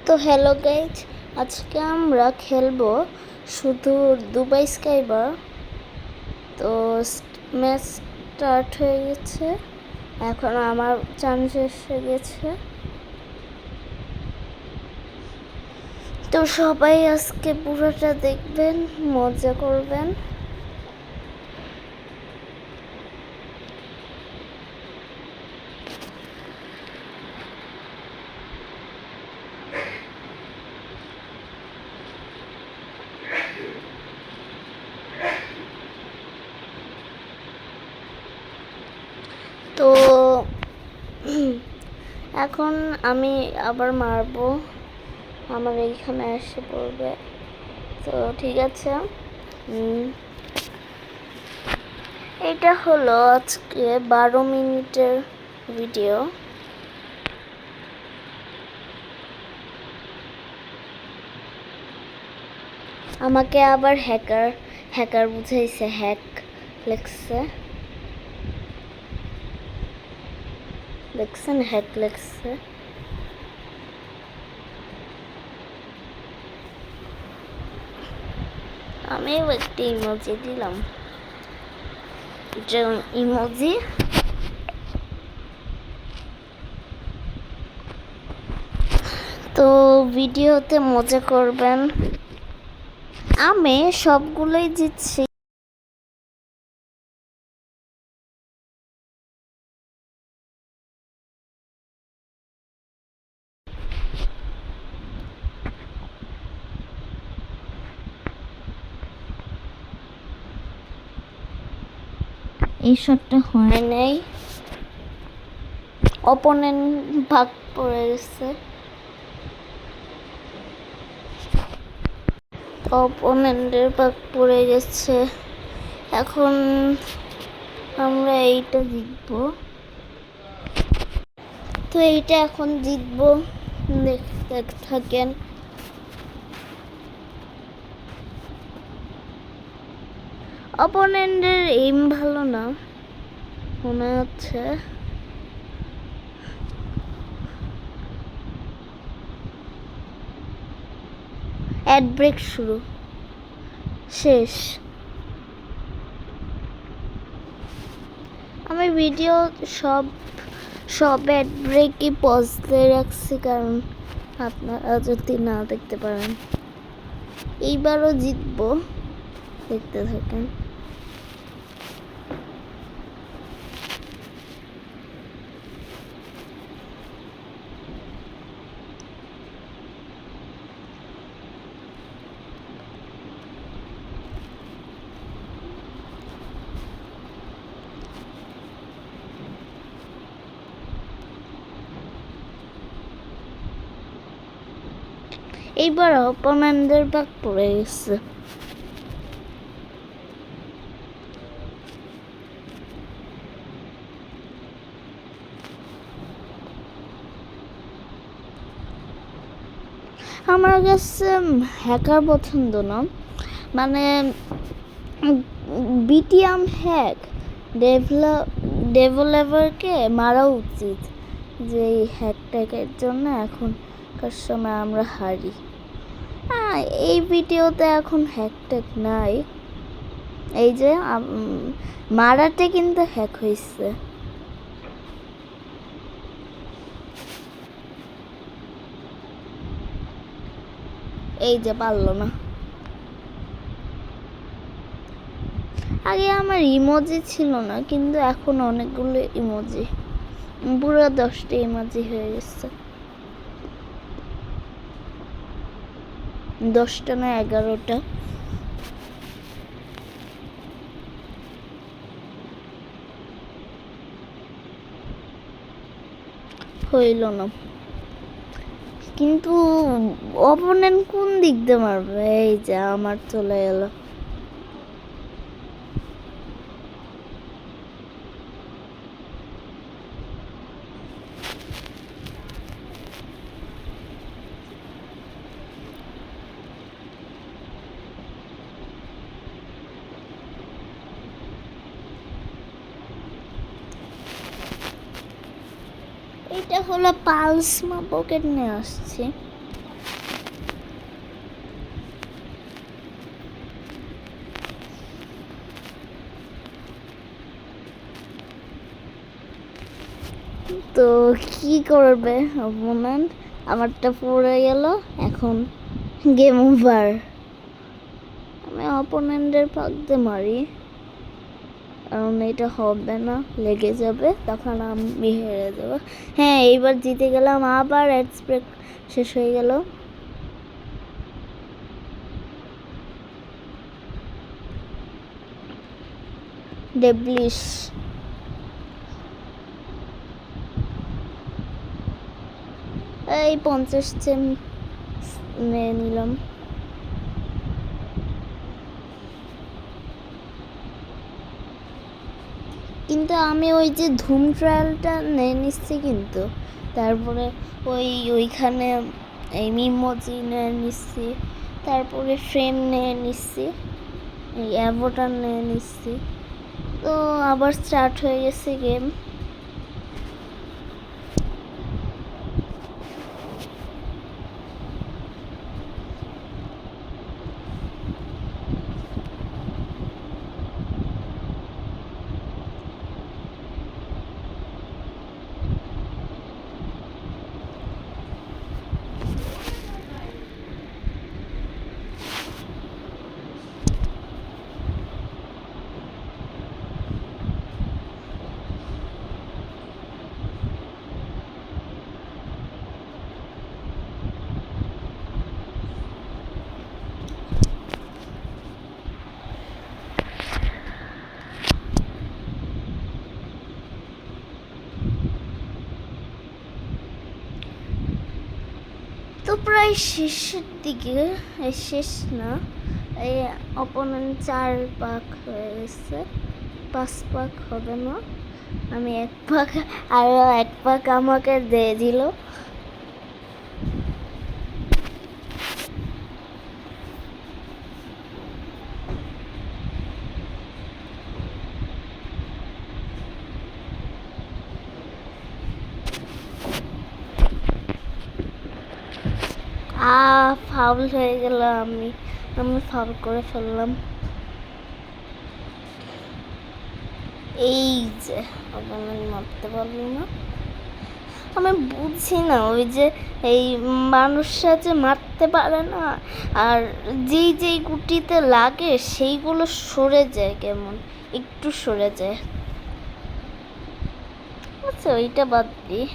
তো hello guys, আজকে আমরা খেলবো শুধু দুবাই স্কাইবার। তো ম্যাচ স্টার্ট হয়ে গেছে, এখন আমার চান্স এসে গেছে। তো সবাই আজকে পুরোটা দেখবেন, মজা করবেন। তো এখন আমি আবার মারবো, আমার এইখানে এসে পড়বে। তো ঠিক আছে, এটা হলো আজকে 12 মিনিটের ভিডিও। আমাকে আবার হ্যাকার বুঝাইছে, হ্যাক লেখছে, দেখছেন হ্যাক লেখছে। আমিও একটি ইমোজি দিলাম, ইমোজি। তো ভিডিওতে মজা করবেন। আমি সবগুলোই জিতছি। এই শটটা হয় নাই, অপোনেন্ট ভাগ পড়ে গেছে। অপোনেন্টের ভাগ পড়ে গেছে, এখন আমরা এইটা জিতবো। তো এইটা এখন জিতবো, দেখতে থাকেন। অপোনেন্টের এইম ভালো না মনে হচ্ছে। অ্যাড ব্রেক শুরু, শেষ। আমি ভিডিও সব অ্যাড ব্রেকই পজ দিয়ে রাখছি, কারণ আপনারা যদি না দেখতে পারেন। এইবারও জিতবো, দেখতে থাকেন। এইবার অপোনেন্টদের ভাগ পড়ে গেছে। আমার কাছে হ্যাকার পছন্দ না, মানে বিটিএম হ্যাক ডেভেলপারকে মারা উচিত, যে এই হ্যাক ট্যাকের জন্য এখনকার সময় আমরা হারি। এই ভিডিওতে এখন হ্যাক ট্যাক নাই, এই যে মারাতে কিন্তু হ্যাক হয়েছে। এই যে পারলো না। আগে আমার ইমোজি ছিল না, কিন্তু এখন অনেকগুলো ইমোজি, পুরো 10টা ইমোজি হয়ে গেছে। 10টা না 11টা। হইল না, কিন্তু অপোনেন্ট কোন দিক দিয়ে মারবে? এই যে আমার চলে গেল। এটা হলো পালস পকেট নিয়ে আসছি। তো কি করবে অপোনেন্ট? আমারটা পড়ে গেল, এখন গেম ওভার। আমি অপোনেন্টের পাক দিয়ে মারি, কারণ এটা হবে না, লেগে যাবে, তখন আমি হেরে যাবো। হ্যাঁ, এইবার জিতে গেলাম, আবার অ্যাডস ব্রেক শেষ হয়ে গেল। ডেবলিশ এই 50 চেম নিয়ে নিলাম। কিন্তু আমি ওই যে ধুম ট্রায়ালটা নিয়ে নিচ্ছি, কিন্তু তারপরে ওইখানে এই মিমোজি নিয়ে নিচ্ছি, তারপরে ফ্রেম নিয়ে নিচ্ছি, এই অ্যাভোটার নিয়ে নিচ্ছি। তো আবার স্টার্ট হয়ে গেছে গেম। তো প্রায় শেষের দিকে, শেষ না, এই অপোনেন্ট 4 পাক হয়ে গেছে, 5 পাক হবে না। আমি 1 পাক, আরও 1 পাক আমাকে দিয়ে দিল। ফাউল হয়ে গেল, আমি ফাউল করে ফেললাম। এই যে অপোনেন্ট মারতে পারলো না। আমি বুঝি না, ওই যে এই মানুষরা যে মারতে পারে না, আর যেই গুটিতে লাগে সেইগুলো সরে যায়, কেমন একটু সরে যায়। আচ্ছা, ওইটা বাদ দিই।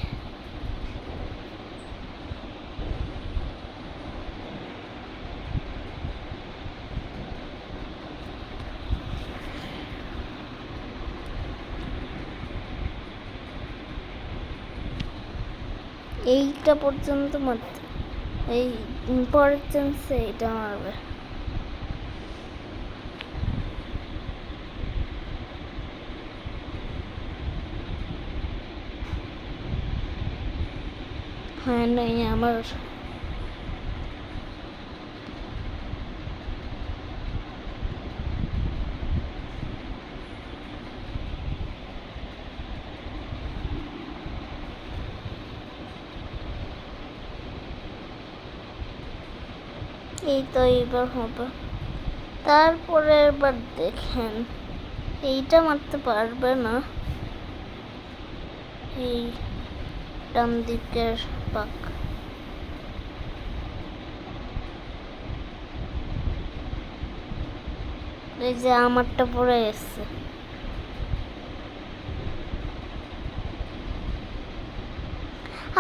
এইটা পর্যন্ত মারতে, এই পরের চান্সে এটা মারবে। হ্যাঁ, নাই আমার। এই তো এইবার হবে। তারপরে এবার দেখেন, এইটা মারতে পারবে না, এই ডান দিকের পাক। এই যে আমারটা পড়ে গেছে।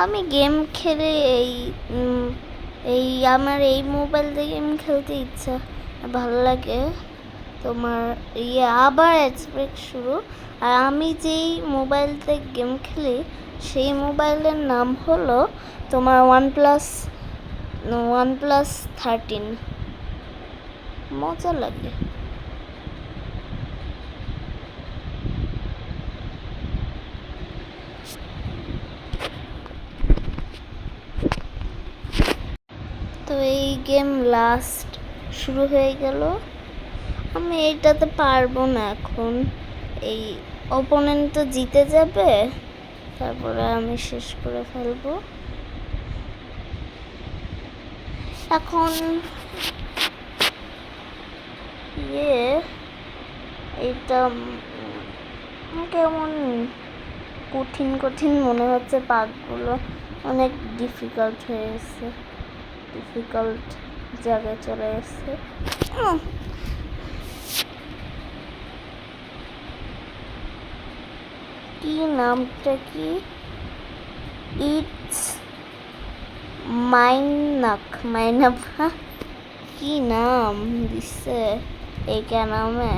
আমি গেম খেলে এই আমার এই মোবাইল দিয়ে গেম খেলতে ইচ্ছা ভালো লাগে। তোমার আবার অ্যাডস শুরু। আর আমি যেই মোবাইলতে গেম খেলি সেই মোবাইলের নাম হলো তোমার OnePlus 13। মজা লাগে। তো এই গেম লাস্ট শুরু হয়ে গেল। আমি এইটাতে পারবো না এখন, এই অপোনেন্ট তো জিতে যাবে, তারপরে আমি শেষ করে ফেলবো। এখন এটা কেমন কঠিন কঠিন মনে হচ্ছে, পাকগুলো অনেক ডিফিকাল্ট হয়ে গেছে, ডিফিকাল্ট জায়গায় চলে গেছে। কি নামটা কি? ইটস মাইনাক কি নাম দিছে এই নামে?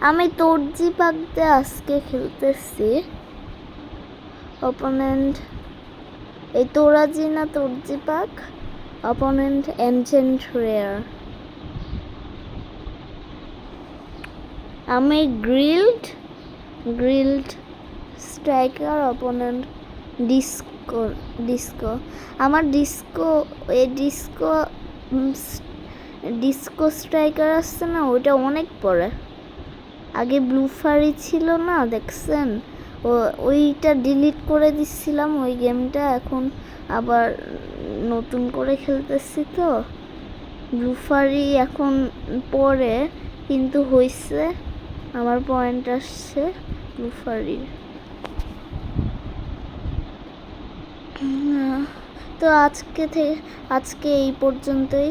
আমি তর্জি পাক দিয়ে আজকে খেলতেছি। অপোনেন্ট এই তোরাজি না তর্জি পাক, অপোনেন্ট এনচেন্ট রেয়ার। আমি গ্রিল্ড স্ট্রাইকার, অপোনেন্ট ডিস্কো। আমার ডিস্কো স্ট্রাইকার আসছে না, ওইটা অনেক পরে। আগে ব্লু ফারি ছিল না, দেখছেন? ওইটা ডিলিট করে দিচ্ছিলাম ওই গেমটা, এখন আবার নতুন করে খেলতেছি তো। ব্লু ফারি এখন পরে, কিন্তু হয়েছে আমার পয়েন্ট আসছে ব্লু ফারির। তো আজকে এই পর্যন্তই।